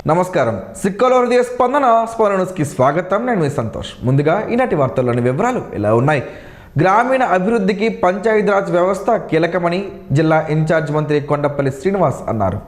నమస్కారం. సిక్కలో హృదయ స్పందనకి స్వాగతం. నేను మీ సంతోష్. ముందుగా ఈనాటి వార్తల్లోని వివరాలు ఇలా ఉన్నాయి. గ్రామీణ అభివృద్ధికి పంచాయతీరాజ్ వ్యవస్థ కీలకమని జిల్లా ఇన్ఛార్జ్ మంత్రి కొండపల్లి శ్రీనివాస్ అన్నారు.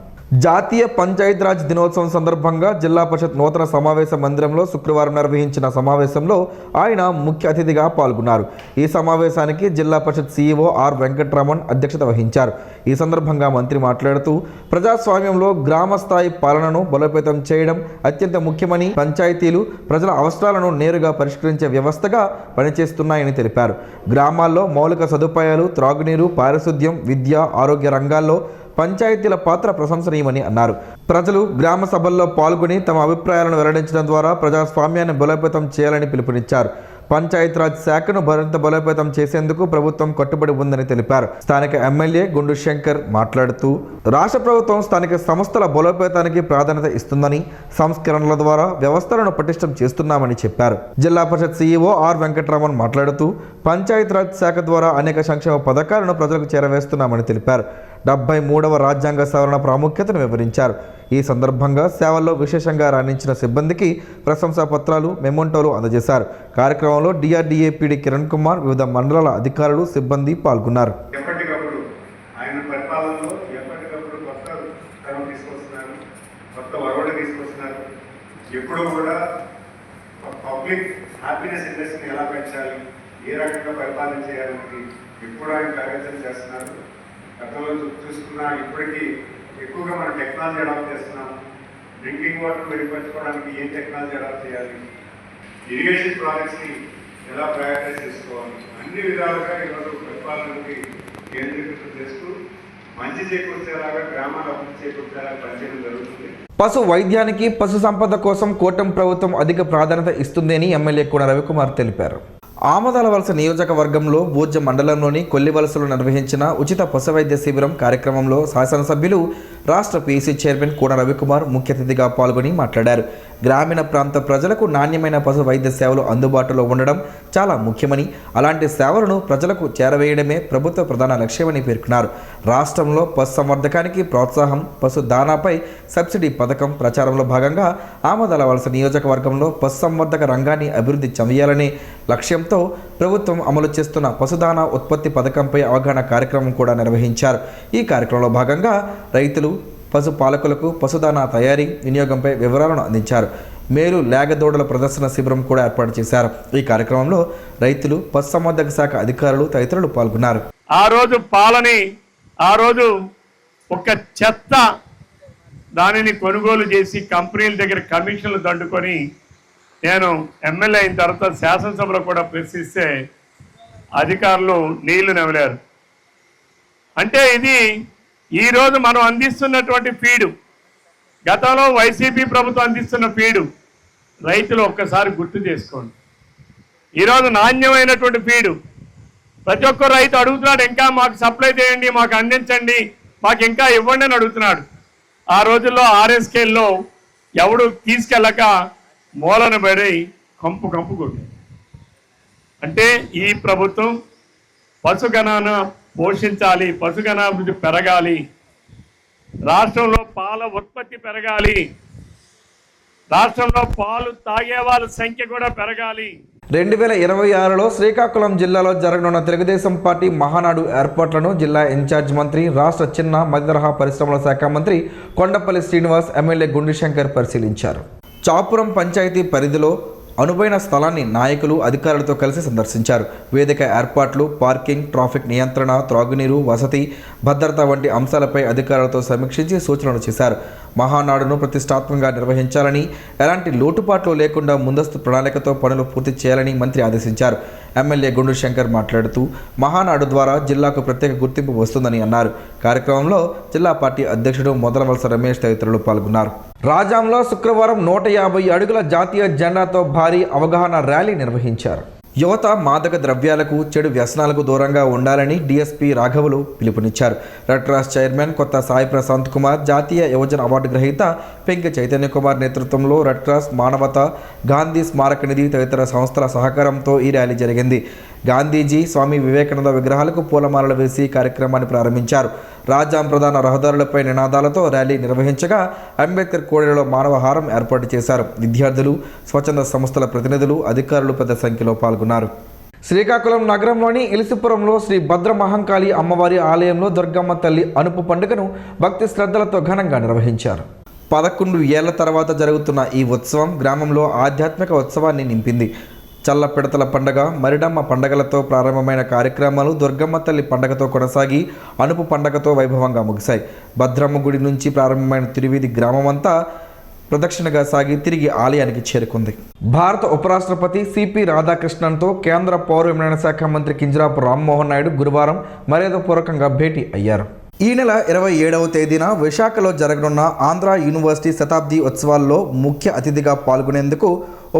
జాతీయ పంచాయతీరాజ్ దినోత్సవం సందర్భంగా జిల్లా పరిషత్ నూతన సమావేశ మందిరంలో శుక్రవారం నిర్వహించిన సమావేశంలో ఆయన ముఖ్య అతిథిగా పాల్గొన్నారు. ఈ సమావేశానికి జిల్లా పరిషత్ సీఈఓ ఆర్ వెంకటరమణ్ అధ్యక్షత వహించారు. ఈ సందర్భంగా మంత్రి మాట్లాడుతూ ప్రజాస్వామ్యంలో గ్రామ స్థాయి పాలనను బలోపేతం చేయడం అత్యంత ముఖ్యమని, పంచాయతీలు ప్రజల అవసరాలను నేరుగా పరిష్కరించే వ్యవస్థగా పనిచేస్తున్నాయని తెలిపారు. గ్రామాల్లో మౌలిక సదుపాయాలు, త్రాగునీరు, పారిశుద్ధ్యం, విద్య, ఆరోగ్య రంగాల్లో పంచాయతీల పాత్ర ప్రశంసనీయమని అన్నారు. ప్రజలు గ్రామ సభల్లో పాల్గొని తమ అభిప్రాయాలను వెల్లడించడం ద్వారా ప్రజాస్వామ్యాన్ని బలోపేతం చేయాలని పిలుపునిచ్చారు. పంచాయతీరాజ్ శాఖను మరింత బలోపేతం చేసేందుకు ప్రభుత్వం కట్టుబడి ఉందని తెలిపారు. స్థానిక ఎమ్మెల్యే గుండు శంకర్ మాట్లాడుతూ రాష్ట్ర ప్రభుత్వం స్థానిక సంస్థల బలోపేతానికి ప్రాధాన్యత ఇస్తుందని, సంస్కరణల ద్వారా వ్యవస్థలను పటిష్టం చేస్తున్నామని చెప్పారు. జిల్లా పరిషత్ సీఈఓ ఆర్ వెంకటరమణ్ మాట్లాడుతూ పంచాయతీరాజ్ శాఖ ద్వారా అనేక సంక్షేమ పథకాలను ప్రజలకు చేరవేస్తున్నామని తెలిపారు. 73వ రాజ్యాంగ సవరణ ప్రాముఖ్యతను వివరించారు. ఈ సందర్భంగా సేవల్లో విశేషంగా రాణించిన సిబ్బందికి ప్రశంసా పత్రాలు, మెమోంటోలు అందజేశారు. కార్యక్రమంలో డిఆర్డీఏ పీడీ కిరణ్ కుమార్, వివిధ మండలాల అధికారులు, సిబ్బంది పాల్గొన్నారు. ఎప్పుడు కూడా పబ్లిక్ హ్యాపీనెస్ ఇండస్ట్రీని ఎలా పెంచాలి, ఏ రకంగా పరిపాలన చేయాలని ఎప్పుడు ఆయన కార్యాచరణ చేస్తున్నారు. గతంలో చూసుకున్నా ఇప్పటికీ ఎక్కువగా మనం టెక్నాలజీ అడాప్ట్ చేస్తున్నాం. డ్రింకింగ్ వాటర్ మెరుగుపరచుకోవడానికి ఏం టెక్నాలజీ అడాప్ట్ చేయాలి, ఇరిగేషన్ ప్రాజెక్ట్స్ని ఎలా ప్రయారిటైజ్ చేసుకోవాలి, అన్ని విధాలుగా ఈరోజు పరిపాలనకి కేంద్రీకృతం చేస్తూ మంచి చేకూర్చేలాగా, గ్రామాల అభివృద్ధి చేకూర్చేలాగా పనిచేయడం జరుగుతుంది. పశు వైద్యానికి, పశు సంపద కోసం కూటమి ప్రభుత్వం అధిక ప్రాధాన్యత ఇస్తుందని ఎమ్మెల్యే కోన రవికుమార్ తెలిపారు. ఆమదాలవలస నియోజకవర్గంలో బూర్జ మండలంలోని కొల్లివలసలో నిర్వహించిన ఉచిత పశు వైద్య శిబిరం కార్యక్రమంలో శాసనసభ్యులు, రాష్ట్ర పీసీ చైర్మన్ కోన రవికుమార్ ముఖ్య అతిథిగా పాల్గొని మాట్లాడారు. గ్రామీణ ప్రాంత ప్రజలకు నాణ్యమైన పశు వైద్య సేవలు అందుబాటులో ఉండడం చాలా ముఖ్యమని, అలాంటి సేవలను ప్రజలకు చేరవేయడమే ప్రభుత్వ ప్రధాన లక్ష్యమని పేర్కొన్నారు. రాష్ట్రంలో పశు సంవర్ధకానికి ప్రోత్సాహం, పశు దానాపై సబ్సిడీ పథకం ప్రచారంలో భాగంగా ఆమదాలవలస నియోజకవర్గంలో పశు సంవర్ధక రంగాన్ని అభివృద్ధి చేయాలనే లక్ష్యంతో ప్రభుత్వం అమలు చేస్తున్న పశుదానా ఉత్పత్తి పథకంపై అవగాహన కార్యక్రమం కూడా నిర్వహించారు. ఈ కార్యక్రమంలో భాగంగా రైతులు, పశుపాలకులకు పశుదానా తయారీ, వినియోగంపై వివరాలను అందించారు. మేలు లేగదూడల ప్రదర్శన శిబిరం కూడా ఏర్పాటు చేశారు. ఈ కార్యక్రమంలో రైతులు, పశుసంవర్ధక శాఖ అధికారులు తదితరులు పాల్గొన్నారు. ఆ రోజు ఒక చెత్త దానిని కొనుగోలు చేసి కంపెనీల దగ్గర కమిషన్లు దండుకొని నేను ఎమ్మెల్యే అయిన తర్వాత శాసనసభలో కూడా ప్రశ్నిస్తే అధికారులు నీళ్లు నవ్వలేరు. అంటే ఇది ఈరోజు మనం అందిస్తున్నటువంటి ఫీడు, గతంలో వైసీపీ ప్రభుత్వం అందిస్తున్న ఫీడు రైతులు ఒక్కసారి గుర్తు చేసుకోండి. ఈరోజు నాణ్యమైనటువంటి ఫీడు ప్రతి ఒక్క రైతు అడుగుతున్నాడు, ఇంకా మాకు సప్లై చేయండి, మాకు అందించండి, మాకు ఇంకా ఇవ్వండి అని అడుగుతున్నాడు. ఆ రోజుల్లో ఆర్ఎస్కేల్లో ఎవడు తీసుకెళ్ళక మూలన పడి కంపు కొట్టాడు. అంటే ఈ ప్రభుత్వం పశుగణన పోషించాలి, పశుగణాభివృద్ధి పెరగాలి, రాష్ట్రంలో పాల ఉత్పత్తి పెరగాలి, రాష్ట్రంలో పాలు తాగే వాళ్ళ సంఖ్య కూడా పెరగాలి. 2026లో శ్రీకాకుళం జిల్లాలో జరగనున్న తెలుగుదేశం పార్టీ మహానాడు ఏర్పాట్లను జిల్లా ఇన్ఛార్జ్ మంత్రి, రాష్ట్ర చిన్న మధ్యతరహా పరిశ్రమల శాఖ మంత్రి కొండపల్లి శ్రీనివాస్, ఎమ్మెల్యే గుండు శంకర్ పరిశీలించారు. చాపురం పంచాయతీ పరిధిలో అనువైన స్థలాన్ని నాయకులు, అధికారులతో కలిసి సందర్శించారు. వేదిక ఏర్పాట్లు, పార్కింగ్, ట్రాఫిక్ నియంత్రణ, త్రాగునీరు, వసతి, భద్రత వంటి అంశాలపై అధికారులతో సమీక్షించి సూచనలు చేశారు. మహానాడును ప్రతిష్టాత్మకంగా నిర్వహించాలని, ఎలాంటి లోటుపాట్లు లేకుండా ముందస్తు ప్రణాళికతో పనులు పూర్తి చేయాలని మంత్రి ఆదేశించారు. ఎమ్మెల్యే గుండు శంకర్ మాట్లాడుతూ మహానాడు ద్వారా జిల్లాకు ప్రత్యేక గుర్తింపు వస్తుందని అన్నారు. కార్యక్రమంలో జిల్లా పార్టీ అధ్యక్షుడు మొదలవలస రమేష్ తదితరులు పాల్గొన్నారు. రాజాంలో శుక్రవారం 150 అడుగుల జాతీయ జెండాతో భారీ అవగాహన ర్యాలీ నిర్వహించారు. యువత మాదక ద్రవ్యాలకు, చెడు వ్యసనాలకు దూరంగా ఉండాలని డీఎస్పీ రాఘవులు పిలుపునిచ్చారు. రెడ్ క్రాస్ చైర్మన్ కొత్త సాయి ప్రశాంత్ కుమార్, జాతీయ యువజన అవార్డు గ్రహీత పెంకి చైతన్య కుమార్ నేతృత్వంలో రెడ్ క్రాస్, మానవత, గాంధీ స్మారక నిధి తదితర సంస్థల సహకారంతో ఈ ర్యాలీ జరిగింది. గాంధీజీ, స్వామి వివేకానంద విగ్రహాలకు పూలమాలలు వేసి కార్యక్రమాన్ని ప్రారంభించారు. రాజాం ప్రధాన రహదారులపై నినాదాలతో ర్యాలీ నిర్వహించగా అంబేద్కర్ కూడలిలో మానవహారం ఏర్పాటు చేశారు. విద్యార్థులు, స్వచ్ఛంద సంస్థల ప్రతినిధులు, అధికారులు పెద్ద సంఖ్యలో పాల్గొన్నారు. శ్రీకాకుళం నగరంలోని ఇలిసిపురంలో శ్రీ భద్ర మహంకాళి అమ్మవారి ఆలయంలో దుర్గమ్మ తల్లి అనుపు పండుగను భక్తి శ్రద్ధలతో ఘనంగా నిర్వహించారు. 11 ఏళ్ల తర్వాత జరుగుతున్న ఈ ఉత్సవం గ్రామంలో ఆధ్యాత్మిక ఉత్సవాన్ని నింపింది. చల్ల పిడతల పండగ, మరిడమ్మ పండగలతో ప్రారంభమైన కార్యక్రమాలు దుర్గమ్మ తల్లి పండగతో కొనసాగి అనుపు పండగతో వైభవంగా ముగిశాయి. భద్రమ్మ గుడి నుంచి ప్రారంభమైన తిరువీధి గ్రామమంతా ప్రదక్షిణగా సాగి తిరిగి ఆలయానికి చేరుకుంది. భారత ఉపరాష్ట్రపతి సిపి రాధాకృష్ణన్తో కేంద్ర పౌర విమానయాన శాఖ మంత్రి కింజరాపు రామ్మోహన్ నాయుడు గురువారం మర్యాదపూర్వకంగా భేటీ అయ్యారు. ఈ నెల 27వ తేదీన విశాఖలో జరగనున్న ఆంధ్ర యూనివర్సిటీ శతాబ్ది ఉత్సవాల్లో ముఖ్య అతిథిగా పాల్గొనేందుకు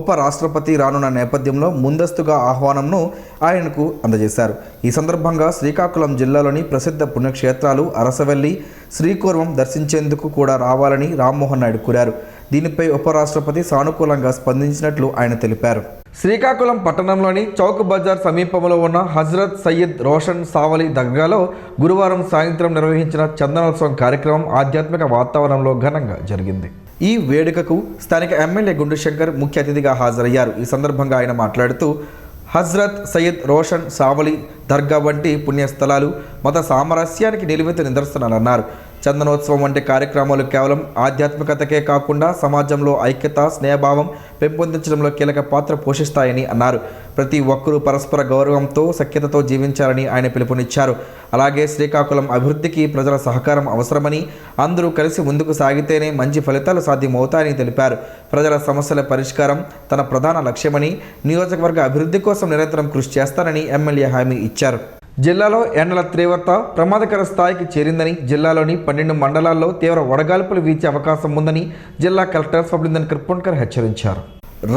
ఉపరాష్ట్రపతి రానున్న నేపథ్యంలో ముందస్తుగా ఆహ్వానంను ఆయనకు అందజేశారు. ఈ సందర్భంగా శ్రీకాకుళం జిల్లాలోని ప్రసిద్ధ పుణ్యక్షేత్రాలు అరసవెల్లి, శ్రీకూర్మం దర్శించేందుకు కూడా రావాలని రామ్మోహన్ నాయుడు కోరారు. దీనిపై ఉపరాష్ట్రపతి సానుకూలంగా స్పందించినట్లు ఆయన తెలిపారు. శ్రీకాకుళం పట్టణంలోని చౌక్ బజార్ సమీపంలో ఉన్న హజ్రత్ సయ్యద్ రోషన్ సావలి దర్గాలో గురువారం సాయంత్రం నిర్వహించిన చందనోత్సవం కార్యక్రమం ఆధ్యాత్మిక వాతావరణంలో ఘనంగా జరిగింది. ఈ వేడుకకు స్థానిక ఎమ్మెల్యే గుండు శంకర్ ముఖ్య అతిథిగా హాజరయ్యారు. ఈ సందర్భంగా ఆయన మాట్లాడుతూ హజ్రత్ సయ్యద్ రోషన్ సావలి దర్గా వంటి పుణ్యస్థలాలు మత సామరస్యానికి నిలువెత్త నిదర్శనాలన్నారు. చందనోత్సవం వంటి కార్యక్రమాలు కేవలం ఆధ్యాత్మికతకే కాకుండా సమాజంలో ఐక్యత, స్నేహభావం పెంపొందించడంలో కీలక పాత్ర పోషిస్తాయని అన్నారు. ప్రతి ఒక్కరూ పరస్పర గౌరవంతో, సఖ్యతతో జీవించాలని ఆయన పిలుపునిచ్చారు. అలాగే శ్రీకాకుళం అభివృద్ధికి ప్రజల సహకారం అవసరమని, అందరూ కలిసి ముందుకు సాగితేనే మంచి ఫలితాలు సాధ్యమవుతాయని తెలిపారు. ప్రజల సమస్యల పరిష్కారం తన ప్రధాన లక్ష్యమని, నియోజకవర్గ అభివృద్ధి కోసం నిరంతరం కృషి చేస్తానని ఎమ్మెల్యే హామీ ఇచ్చారు. జిల్లాలో ఎండల తీవ్రత ప్రమాదకర స్థాయికి చేరిందని, జిల్లాలోని 12 మండలాల్లో తీవ్ర వడగాల్పులు వీచే అవకాశం ఉందని జిల్లా కలెక్టర్ స్వప్నిందన్ కృపణకర్ హెచ్చరించారు.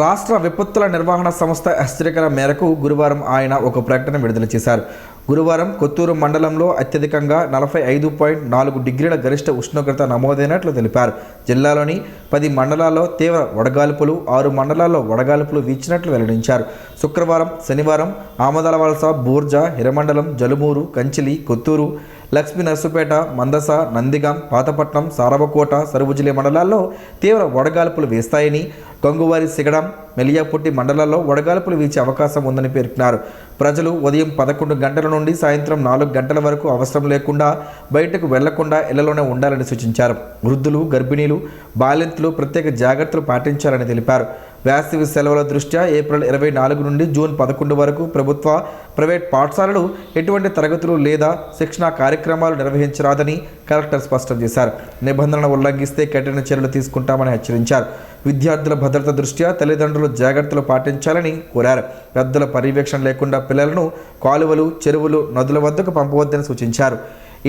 రాష్ట్ర విపత్తుల నిర్వహణ సంస్థ హెచ్చరికల మేరకు గురువారం ఆయన ఒక ప్రకటన విడుదల చేశారు. గురువారం కొత్తూరు మండలంలో అత్యధికంగా 45.4 డిగ్రీల గరిష్ట ఉష్ణోగ్రత నమోదైనట్లు తెలిపారు. జిల్లాలోని 10 మండలాల్లో తీవ్ర వడగాల్పులు, 6 మండలాల్లో వడగాల్పులు వీచినట్లు వెల్లడించారు. శుక్రవారం, శనివారం ఆమదాలవలస, బూర్జ, హిరమండలం, జలుమూరు, కంచిలి, కొత్తూరు, లక్ష్మీ నర్సుపేట, మందస, నందిగాం, పాతపట్నం, సారవకోట, సరుబుజిలి మండలాల్లో తీవ్ర వడగాల్పులు వేస్తాయని, గంగువారి, సిగడం, మెలియాపుట్టి మండలాల్లో వడగాల్పులు వీచే అవకాశం ఉందని పేర్కొన్నారు. ప్రజలు ఉదయం 11 గంటల నుండి సాయంత్రం 4 గంటల వరకు అవసరం లేకుండా బయటకు వెళ్లకుండా ఇళ్లలోనే ఉండాలని సూచించారు. వృద్ధులు, గర్భిణీలు, బాలింతలు ప్రత్యేక జాగ్రత్తలు పాటించాలని తెలిపారు. వేసవి సెలవుల దృష్ట్యా ఏప్రిల్ 24 నుండి జూన్ 11 వరకు ప్రభుత్వ, ప్రైవేట్ పాఠశాలలు ఎటువంటి తరగతులు లేదా శిక్షణా కార్యక్రమాలు నిర్వహించరాదని కలెక్టర్ స్పష్టం చేశారు. నిబంధనలను ఉల్లంఘిస్తే కఠిన చర్యలు తీసుకుంటామని హెచ్చరించారు. విద్యార్థుల భద్రత దృష్ట్యా తల్లిదండ్రులు జాగ్రత్తలు పాటించాలని కోరారు. పెద్దల పర్యవేక్షణ లేకుండా పిల్లలను కాలువలు, చెరువులు, నదుల వద్దకు పంపవద్దని సూచించారు.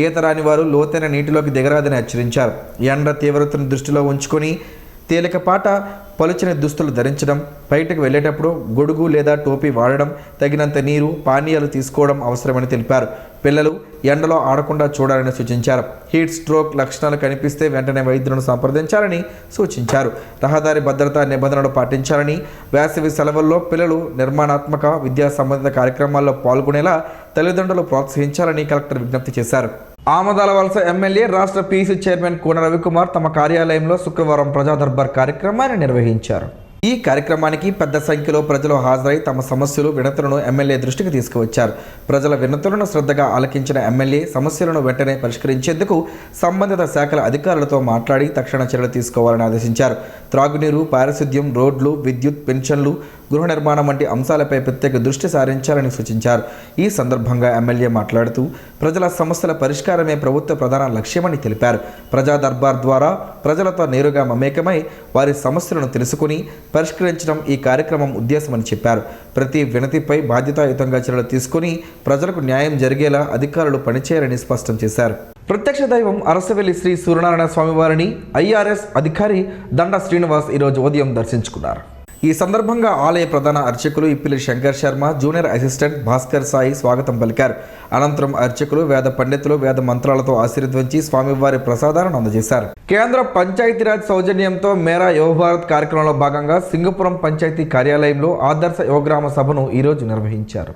ఈత రాని వారు లోతైన నీటిలోకి దిగరాదని హెచ్చరించారు. ఎండ తీవ్రతను దృష్టిలో ఉంచుకొని తేలికపాట పలుచని దుస్తులు ధరించడం, బయటకు వెళ్ళేటప్పుడు గొడుగు లేదా టోపీ వాడడం, తగినంత నీరు, పానీయాలు తీసుకోవడం అవసరమని తెలిపారు. పిల్లలు ఎండలో ఆడకుండా చూడాలని సూచించారు. హీట్ స్ట్రోక్ లక్షణాలు కనిపిస్తే వెంటనే వైద్యులను సంప్రదించాలని సూచించారు. రహదారి భద్రతా నిబంధనలు పాటించాలని, వేసవి సెలవుల్లో పిల్లలు నిర్మాణాత్మక విద్యా సంబంధిత కార్యక్రమాల్లో పాల్గొనేలా తల్లిదండ్రులు ప్రోత్సహించాలని కలెక్టర్ విజ్ఞప్తి చేశారు. ఆమదాలవలస ఎమ్మెల్యే, రాష్ట్ర పీసీ చైర్మన్ కూన రవికుమార్ తమ కార్యాలయంలో శుక్రవారం ప్రజా దర్బార్ కార్యక్రమాన్ని నిర్వహించారు. ఈ కార్యక్రమానికి పెద్ద సంఖ్యలో ప్రజలు హాజరై తమ సమస్యలు, వినతులను ఎమ్మెల్యే దృష్టికి తీసుకువచ్చారు. ప్రజల వినతులను శ్రద్ధగా ఆలకించిన ఎమ్మెల్యే సమస్యలను వెంటనే పరిష్కరించేందుకు సంబంధిత శాఖల అధికారులతో మాట్లాడి తక్షణ చర్యలు తీసుకోవాలని ఆదేశించారు. త్రాగునీరు, పారిశుద్ధ్యం, రోడ్లు, విద్యుత్, పెన్షన్లు, గృహ నిర్మాణం వంటి అంశాలపై ప్రత్యేక దృష్టి సారించాలని సూచించారు. ఈ సందర్భంగా ఎమ్మెల్యే మాట్లాడుతూ ప్రజల సమస్యల పరిష్కారమే ప్రభుత్వ ప్రధాన లక్ష్యమని తెలిపారు. ప్రజా దర్బార్ ద్వారా ప్రజలతో నేరుగా మమేకమై వారి సమస్యలను తెలుసుకుని పరిష్కరించడం ఈ కార్యక్రమం ఉద్దేశమని చెప్పారు. ప్రతి వినతిపై బాధ్యతాయుతంగా చర్యలు తీసుకుని ప్రజలకు న్యాయం జరిగేలా అధికారులు పనిచేయాలని స్పష్టం చేశారు. ప్రత్యక్ష దైవం అరసవెల్లి శ్రీ సూర్యనారాయణ స్వామివారిని ఐఆర్ఎస్ అధికారి దండ శ్రీనివాస్ ఈరోజు ఉదయం దర్శించుకున్నారు. ఈ సందర్భంగా ఆలయ ప్రధాన అర్చకులు ఇప్పిలి శంకర్ శర్మ, జూనియర్ అసిస్టెంట్ భాస్కర్ సాయి స్వాగతం పలికారు. అనంతరం అర్చకులు, వేద పండితులు వేద మంత్రాలతో ఆశీర్వదించి స్వామివారి ప్రసాదాలను అందజేశారు. కేంద్ర పంచాయతీరాజ్ సౌజన్యంతో మేరా యువభారత్ కార్యక్రమంలో భాగంగా సింగపురం పంచాయతీ కార్యాలయంలో ఆదర్శ యువగ్రామ సభను ఈరోజు నిర్వహించారు.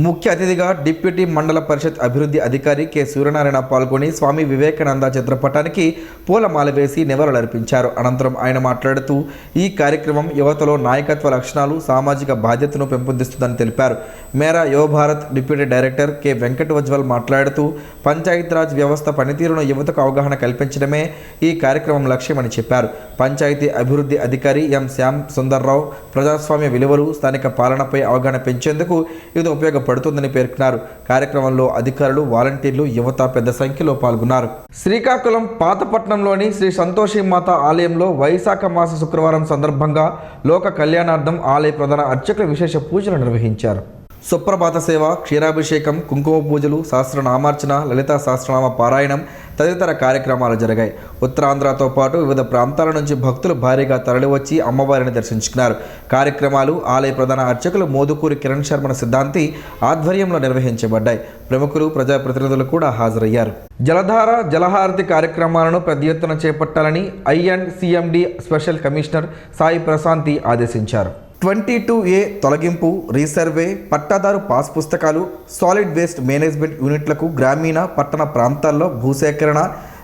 ముఖ్య అతిథిగా డిప్యూటీ మండల పరిషత్ అభివృద్ధి అధికారి కె సూర్యనారాయణ పాల్గొని స్వామి వివేకానంద చిత్రపటానికి పూలమాల వేసి నివాళులర్పించారు. అనంతరం ఆయన మాట్లాడుతూ ఈ కార్యక్రమం యువతలో నాయకత్వ లక్షణాలు, సామాజిక బాధ్యతను పెంపొందిస్తుందని తెలిపారు. మేరా యువ భారత్ డిప్యూటీ డైరెక్టర్ కె వెంకటోజ్వల్ మాట్లాడుతూ పంచాయతీరాజ్ వ్యవస్థ పనితీరును యువతకు అవగాహన కల్పించడమే ఈ కార్యక్రమం లక్ష్యమని చెప్పారు. పంచాయతీ అభివృద్ధి అధికారి ఎం శ్యామ్ సుందర్రావు ప్రజాస్వామ్య విలువలు, స్థానిక పాలనపై అవగాహన పెంచేందుకు ఇది ఉపయోగపడుతుందని పేర్కొన్నారు. కార్యక్రమంలో అధికారులు, వాలంటీర్లు, యువత పెద్ద సంఖ్యలో పాల్గొన్నారు. శ్రీకాకుళం పాతపట్నంలోని శ్రీ సంతోషి మాత ఆలయంలో వైశాఖ మాస శుక్రవారం సందర్భంగా లోక కళ్యాణార్థం ఆలయ ప్రధాన అర్చకులు విశేష పూజలు నిర్వహించారు. సుప్రభాత సేవ, క్షీరాభిషేకం, కుంకుమ పూజలు, సహస్రనామార్చన, లలితా సహస్రనామ పారాయణం తదితర కార్యక్రమాలు జరిగాయి. ఉత్తరాంధ్రతో పాటు వివిధ ప్రాంతాల నుంచి భక్తులు భారీగా తరలివచ్చి అమ్మవారిని దర్శించుకున్నారు. కార్యక్రమాలు ఆలయ ప్రధాన అర్చకులు మోదుకూరి కిరణ్ శర్మ సిద్ధాంతి ఆధ్వర్యంలో నిర్వహించబడ్డాయి. ప్రముఖులు, ప్రజాప్రతినిధులు కూడా హాజరయ్యారు. జలధార, జలహారతి కార్యక్రమాలను పెద్ద ఎత్తున చేపట్టాలని INCMD special commissioner Sai Prashanti ఆదేశించారు. 22A తొలగింపు, రీసర్వే, పట్టాదారు పాస్ పుస్తకాలు, సాలిడ్ వేస్ట్ మేనేజ్మెంట్ యూనిట్లకు గ్రామీణ, పట్టణ ప్రాంతాల్లో భూసేకరణ,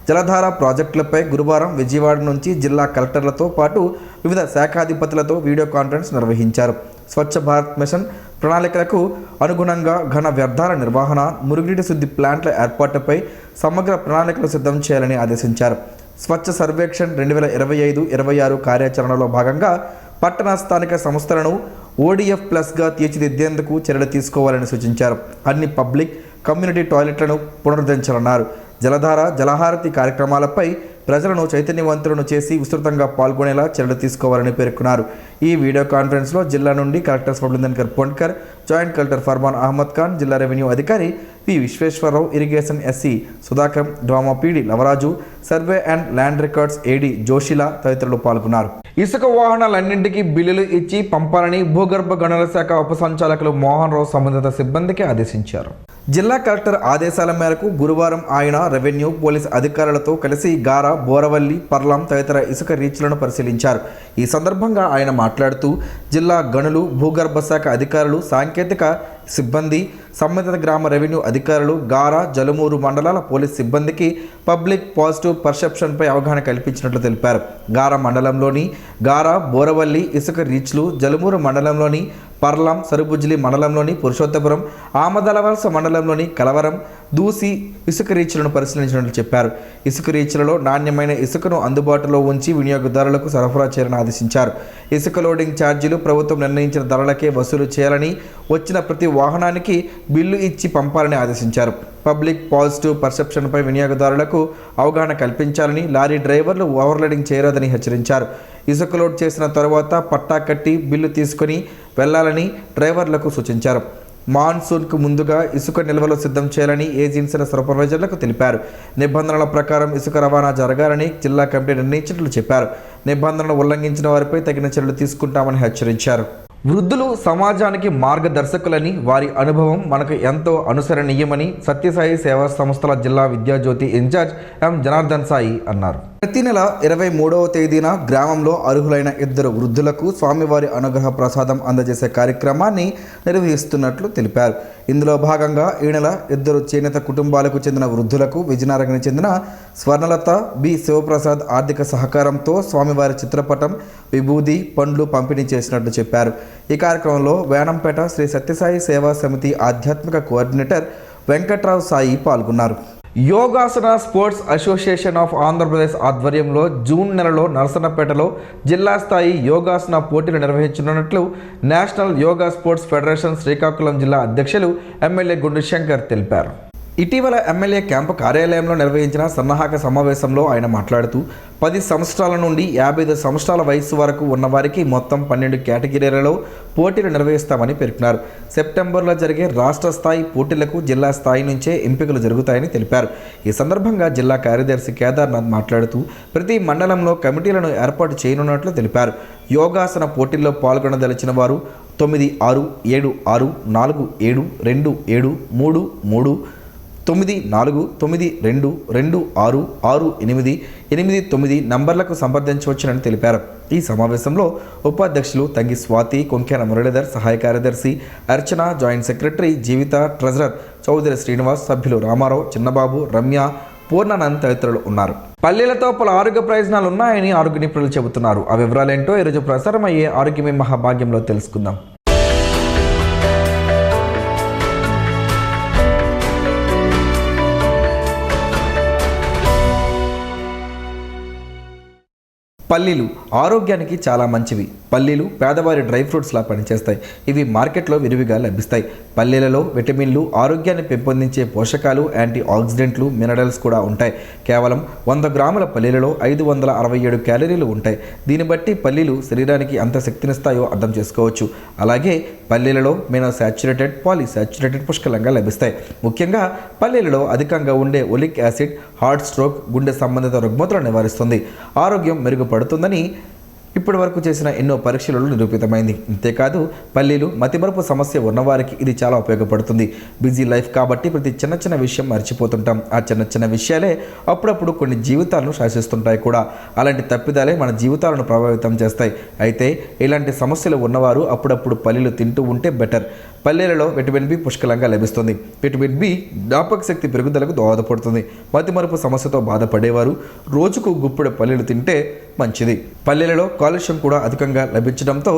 జలధార ప్రాజెక్టులపై గురువారం విజయవాడ నుంచి జిల్లా కలెక్టర్లతో పాటు వివిధ శాఖాధిపతులతో వీడియో కాన్ఫరెన్స్ నిర్వహించారు. స్వచ్ఛ భారత్ మిషన్ ప్రణాళికలకు అనుగుణంగా ఘన వ్యర్థాల నిర్వహణ, మురుగునీటి శుద్ధి ప్లాంట్ల ఏర్పాటుపై సమగ్ర ప్రణాళికలు సిద్ధం చేయాలని ఆదేశించారు. స్వచ్ఛ సర్వేక్షణ్ 2025-26 కార్యాచరణలో భాగంగా పట్టణ స్థానిక సంస్థలను ODF ప్లస్గా తీర్చిదిద్దేందుకు చర్యలు తీసుకోవాలని సూచించారు. అన్ని పబ్లిక్, కమ్యూనిటీ టాయిలెట్లను పునరుద్ధరించాలన్నారు. జలధార, జలహారతి కార్యక్రమాలపై ప్రజలను చైతన్యవంతులను చేసి విస్తృతంగా పాల్గొనేలా చర్యలు తీసుకోవాలని పేర్కొన్నారు. ఈ వీడియో కాన్ఫరెన్స్లో జిల్లా నుండి కలెక్టర్ స్వప్నందన్కర్ పొన్కర్, జాయింట్ కలెక్టర్ ఫర్మాన్ అహ్మద్ ఖాన్, జిల్లా రెవెన్యూ అధికారి P Visweswararao, irrigation SC Sudhakar, DWAMA PD Lavaraju, survey and land records AD జోషిలా తదితరులు పాల్గొన్నారు. ఇసుక వాహనాలన్నింటికీ బిల్లులు ఇచ్చి పంపాలని భూగర్భ గనుల శాఖ ఉప సంచాలకులు మోహన్ రావు సంబంధిత సిబ్బందికి ఆదేశించారు. జిల్లా కలెక్టర్ ఆదేశాల మేరకు గురువారం ఆయన రెవెన్యూ, పోలీస్ అధికారులతో కలిసి గారా, బోరవల్లి, పర్లాం తదితర ఇసుక రీచ్లను పరిశీలించారు. ఈ సందర్భంగా ఆయన మాట్లాడుతూ జిల్లా గనులు, భూగర్భ శాఖ అధికారులు, సాంకేతిక సిబ్బంది, సంబంధిత గ్రామ రెవెన్యూ అధికారులు, గారా, జలుమూరు మండలాల పోలీస్ సిబ్బందికి పబ్లిక్ పాజిటివ్ పర్సెప్షన్పై అవగాహన కల్పించినట్లు తెలిపారు. గారా మండలంలోని గారా, బోరవల్లి ఇసుక రీచ్లు, జలుమూరు మండలంలోని పర్లాం, సరుబుజ్జిలి మండలంలోని పురుషోత్తపురం, ఆమదలవలస మండలంలోని కలవరం, దూసి ఇసుక రీచ్లను పరిశీలించినట్లు చెప్పారు. ఇసుక రీచ్లలో నాణ్యమైన ఇసుకను అందుబాటులో ఉంచి వినియోగదారులకు సరఫరా చేయాలని ఆదేశించారు. ఇసుక లోడింగ్ ఛార్జీలు ప్రభుత్వం నిర్ణయించిన ధరలకే వసూలు చేయాలని, వచ్చిన ప్రతి వాహనానికి బిల్లు ఇచ్చి పంపాలని ఆదేశించారు. పబ్లిక్ పాజిటివ్ పర్సెప్షన్పై వినియోగదారులకు అవగాహన కల్పించాలని, లారీ డ్రైవర్లు ఓవర్లోడింగ్ చేయరాదని హెచ్చరించారు. ఇసుక లోడ్ చేసిన తరువాత పట్టా కట్టి బిల్లు తీసుకొని వెళ్లాలని డ్రైవర్లకు సూచించారు. మాన్సూన్కు ముందుగా ఇసుక నిల్వలు సిద్ధం చేయాలని ఏజెన్సీల సూపర్వైజర్లకు తెలిపారు. నిబంధనల ప్రకారం ఇసుక రవాణా జరగాలని జిల్లా కమిటీ నిర్ణయించినట్లు చెప్పారు. నిబంధనలు ఉల్లంఘించిన వారిపై తగిన చర్యలు తీసుకుంటామని హెచ్చరించారు. వృద్ధులు సమాజానికి మార్గదర్శకులని, వారి అనుభవం మనకు ఎంతో అనుసరణీయమని సత్యసాయి సేవా సంస్థల జిల్లా విద్యాజ్యోతి ఇన్ఛార్జ్ ఎం జనార్దన్ సాయి అన్నారు. ప్రతి నెల 23వ తేదీన గ్రామంలో అర్హులైన 2 వృద్ధులకు స్వామివారి అనుగ్రహ ప్రసాదం అందజేసే కార్యక్రమాన్ని నిర్వహిస్తున్నట్లు తెలిపారు. ఇందులో భాగంగా ఈ నెల 2 చేనేత కుటుంబాలకు చెందిన వృద్ధులకు విజయనగరానికి చెందిన స్వర్ణలత బి శివప్రసాద్ ఆర్థిక సహకారంతో స్వామివారి చిత్రపటం, విభూది, పండ్లు పంపిణీ చేసినట్లు చెప్పారు. ఈ కార్యక్రమంలో వేణంపేట శ్రీ సత్యసాయి సేవా సమితి ఆధ్యాత్మిక కోఆర్డినేటర్ వెంకట్రావు సాయి పాల్గొన్నారు. Yogasana sports association of Andhra Pradesh ఆధ్వర్యంలో జూన్ నెలలో నరసన్నపేటలో జిల్లా స్థాయి యోగాసన పోటీలు నిర్వహించనున్నట్లు national yoga sports federation Srikakulam జిల్లా అధ్యక్షులు ఎమ్మెల్యే గుండు శంకర్ తెలిపారు. ఇటీవల ఎమ్మెల్యే క్యాంపు కార్యాలయంలో నిర్వహించిన సన్నాహక సమావేశంలో ఆయన మాట్లాడుతూ 10 సంవత్సరాల నుండి 55 సంవత్సరాల వయసు వరకు ఉన్నవారికి మొత్తం 12 కేటగిరీలలో పోటీలు నిర్వహిస్తామని పేర్కొన్నారు. సెప్టెంబర్లో జరిగే రాష్ట్ర స్థాయి పోటీలకు జిల్లా స్థాయి నుంచే ఎంపికలు జరుగుతాయని తెలిపారు. ఈ సందర్భంగా జిల్లా కార్యదర్శి కేదార్నాథ్ మాట్లాడుతూ ప్రతి మండలంలో కమిటీలను ఏర్పాటు చేయనున్నట్లు తెలిపారు. యోగాసన పోటీల్లో పాల్గొనదలిచిన వారు 9676472723 9492266889 నంబర్లకు సంప్రదించవచ్చునని తెలిపారు. ఈ సమావేశంలో ఉపాధ్యక్షులు తంగి స్వాతి, కొంకేన మురళీధర్, సహాయ కార్యదర్శి అర్చన, జాయింట్ సెక్రటరీ జీవిత, ట్రెజరర్ చౌదరి శ్రీనివాస్, సభ్యులు రామారావు, చిన్నబాబు, రమ్య, పూర్ణానంద్ తదితరులు ఉన్నారు. పల్లెలతో పలు ఆరోగ్య ప్రయోజనాలు ఉన్నాయని ఆరోగ్య నిపుణులు చెబుతున్నారు. ఆ వివరాలేంటో ఈరోజు ప్రసారం అయ్యే ఆరోగ్యమే మహాభాగ్యంలో తెలుసుకుందాం. పల్లీలు ఆరోగ్యానికి చాలా మంచివి. పల్లీలు పేదవారి డ్రై ఫ్రూట్స్లా పనిచేస్తాయి. ఇవి మార్కెట్లో విరివిగా లభిస్తాయి. పల్లీలలో విటమిన్లు, ఆరోగ్యాన్ని పెంపొందించే పోషకాలు, యాంటీ ఆక్సిడెంట్లు, మినరల్స్ కూడా ఉంటాయి. కేవలం 100 గ్రాముల పల్లీలలో 567 క్యాలరీలు ఉంటాయి. దీన్ని బట్టి పల్లీలు శరీరానికి ఎంత శక్తినిస్తాయో అర్థం చేసుకోవచ్చు. అలాగే పల్లీలలో మోనోసాచురేటెడ్, పాలీసాచురేటెడ్ పుష్కలంగా లభిస్తాయి. ముఖ్యంగా పల్లీలలో అధికంగా ఉండే ఒలిక్ యాసిడ్ హార్ట్ స్ట్రోక్, గుండె సంబంధిత రుగ్మతలను నివారిస్తుంది. ఆరోగ్యం మెరుగుపడుతుందని ఇప్పటి వరకు చేసిన ఎన్నో పరీక్షలలో నిరూపితమైంది. అంతేకాదు పల్లీలు మతిమరుపు సమస్య ఉన్నవారికి ఇది చాలా ఉపయోగపడుతుంది. బిజీ లైఫ్ కాబట్టి ప్రతి చిన్న విషయం మర్చిపోతుంటాం. ఆ చిన్న విషయాలే అప్పుడప్పుడు కొన్ని జీవితాలను శాసిస్తుంటాయి కూడా. అలాంటి తప్పిదాలే మన జీవితాలను ప్రభావితం చేస్తాయి. అయితే ఇలాంటి సమస్యలు ఉన్నవారు అప్పుడప్పుడు పల్లీలు తింటూ ఉంటే బెటర్. పల్లీలలో విటమిన్ బి పుష్కలంగా లభిస్తుంది. విటమిన్ బి జ్ఞాపక శక్తి పెరుగుదలకు దోహదపడుతుంది. మతిమరుపు సమస్యతో బాధపడేవారు రోజుకు గుప్పెడు పల్లీలు తింటే మంచిది. పల్లీలలో కాల్షియం కూడా అధికంగా లభించడంతో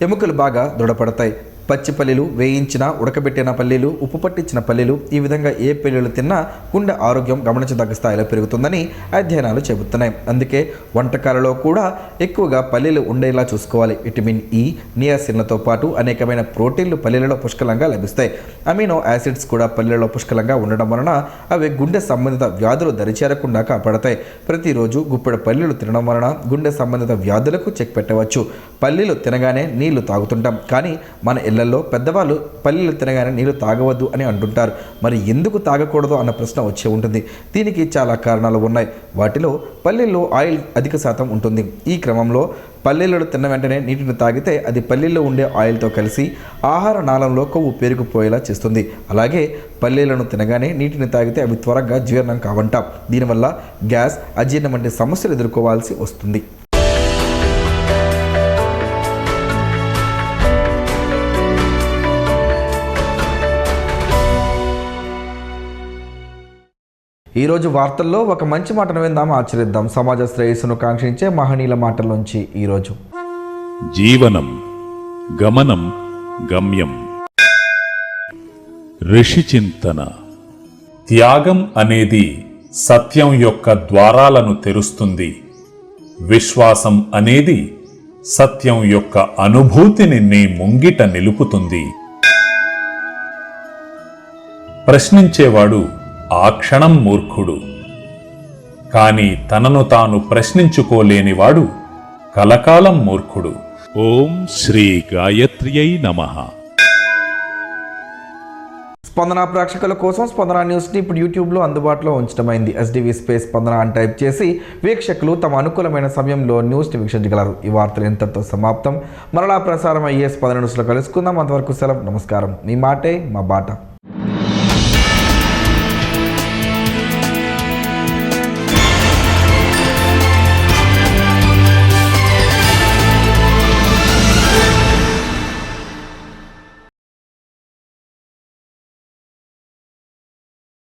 ఎముకలు బాగా దృఢపడతాయి. పచ్చి పల్లీలు, వేయించిన ఉడకబెట్టిన పల్లీలు, ఉప్పు పట్టించిన పల్లీలు, ఈ విధంగా ఏ పల్లీలు తిన్నా గుండె ఆరోగ్యం గమనించదగ్గ స్థాయిలో పెరుగుతుందని అధ్యయనాలు చెబుతున్నాయి. అందుకే వంటకాలలో కూడా ఎక్కువగా పల్లీలు ఉండేలా చూసుకోవాలి. విటమిన్ ఇ, నియాసిన్లతో పాటు అనేకమైన ప్రోటీన్లు పల్లీలలో పుష్కలంగా లభిస్తాయి. అమినో యాసిడ్స్ కూడా పల్లీలలో పుష్కలంగా ఉండడం వలన అవి గుండె సంబంధిత వ్యాధులు దరిచేరకుండా కాపాడతాయి. ప్రతిరోజు గుప్పెడు పల్లీలు తినడం వలన గుండె సంబంధిత వ్యాధులకు చెక్ పెట్టవచ్చు. పల్లీలు తినగానే నీళ్లు తాగుతుంటాం, కానీ మన ఇళ్లలో పెద్దవాళ్ళు పల్లీలు తినగానే నీళ్లు తాగవద్దు అని అంటుంటారు. మరి ఎందుకు తాగకూడదు అన్న ప్రశ్న వచ్చే ఉంటుంది. దీనికి చాలా కారణాలు ఉన్నాయి. వాటిలో పల్లీల్లో ఆయిల్ అధిక శాతం ఉంటుంది. ఈ క్రమంలో పల్లీలను తిన్న వెంటనే నీటిని తాగితే అది పల్లీల్లో ఉండే ఆయిల్తో కలిసి ఆహార నాళంలో కొవ్వు పేరుకుపోయేలా చేస్తుంది. అలాగే పల్లీలను తినగానే నీటిని తాగితే అవి త్వరగా జీర్ణం కావంట. దీనివల్ల గ్యాస్, అజీర్ణం వంటి సమస్యలు ఎదుర్కోవాల్సి వస్తుంది. ఈరోజు వార్తల్లో ఒక మంచి మాటను విందాం, ఆచరిద్దాం. సమాజ శ్రేయస్సును కాంక్షించే మహనీయుల మాటల్లోంచి ఈరోజు. జీవనం గమనం గమ్యం. ఋషి చింతన. త్యాగం అనేది సత్యం యొక్క ద్వారాలను తెరుస్తుంది. విశ్వాసం అనేది సత్యం యొక్క అనుభూతిని నీ ముంగిట నిలుపుతుంది. ప్రశ్నించేవాడు ఆ క్షణం మూర్ఖుడు, కాని తనను తాను ప్రశ్నించుకోలేనివాడు కలకాలం మూర్ఖుడు. ఓం శ్రీ గాయత్ర్యై నమః. స్పందన ప్రేక్షకుల కోసం స్పందన న్యూస్ని ఇప్పుడు యూట్యూబ్లో అందుబాటులో ఉంచడమైంది. ఎస్డివి స్పేస్ స్పందన అని టైప్ చేసి వీక్షకులు తమ అనుకూలమైన సమయంలో న్యూస్ని వీక్షించగలరు. ఈ వార్తలు ఇంతటితో సమాప్తం. మరలా ప్రసారం అయ్యే స్పందన న్యూస్లో కలుసుకుందాం. అంతవరకు సెలవు. నమస్కారం. మీ మాటే మా బాట.